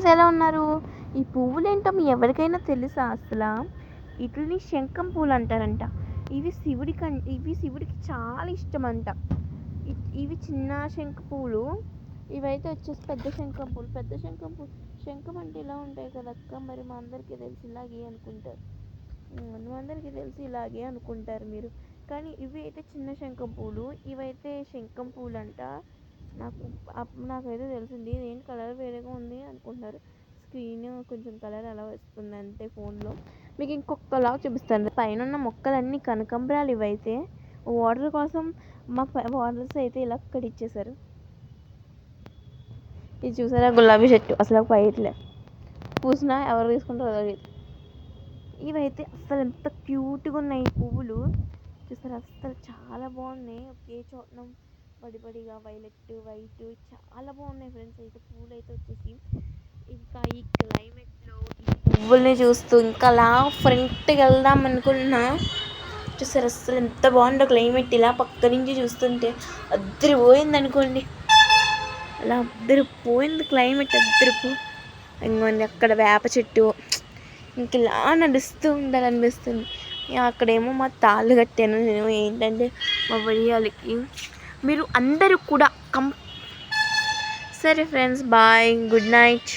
Friends ఎలా ఉన్నారు? ఈ పువ్వులేంటో మీ ఎవరికైనా తెలుసా అసల? వీటిని శంఖం పూలు అంటారంట. ఇవి శివుడికి చాలా ఇష్టమంట. ఇవి చిన్న శంఖ పూలు. ఇవైతే వచ్చేసి పెద్ద శంఖం పూలు. పెద్ద శంఖం పూలు శంఖం అంటే ఇలా ఉంటాయి కదక్క. మరి మా అందరికీ తెలిసి ఇలాగే అనుకుంటారు. మీరు. కానీ ఇవి అయితే చిన్న శంఖం పూలు. ఇవైతే శంఖం పూలు అంట. నాకైతే తెలిసింది. ఏంటి కలర్ వేరేగా ఉంది అనుకుంటున్నారు. స్క్రీన్ కొంచెం కలర్ అలా వస్తుంది అంతే ఫోన్లో. మీకు ఇంకొకలాగా చూపిస్తాను. పైన ఉన్న మొక్కలన్నీ కనకాంబరాలు. ఇవైతే వాటర్ కోసం మా వాటర్స్ అయితే ఇలా కడిచ్చేశారు. ఇది చూసారా గులాబీ చెట్టు అసలు పైట్లే పూసినా ఎవరు తీసుకుంటారో తెలియదు. ఇవైతే అసలు ఎంత క్యూట్గా ఉన్నాయి పువ్వులు చూసారా. అసలు చాలా బాగున్నాయి. ఒకే చోటనం పడిగా వైలెట్ వైట్ చాలా బాగున్నాయి ఫ్రెండ్స్. అయితే పూలు అయితే వచ్చేసి ఇంకా ఈ క్లైమేట్లో ఈ పువ్వుల్ని చూస్తూ ఇంకా అలా ఫ్రంట్కి వెళ్దాం అనుకున్నా. చూసారు అసలు ఎంత బాగుందో క్లైమేట్. ఇలా పక్క నుంచి చూస్తుంటే అద్దరిపోయింది అనుకోండి. అలా అద్దరిపోయింది క్లైమేట్. ఇంకోండి అక్కడ వేప చెట్టు. ఇంక ఇలా నడుస్తూ ఉండాలనిపిస్తుంది. అక్కడేమో మా తాళ్ళు కట్టాను నేను. ఏంటంటే మా వడియాలకి. మీరు అందరూ కూడా సరే ఫ్రెండ్స్, బాయ్, గుడ్ నైట్.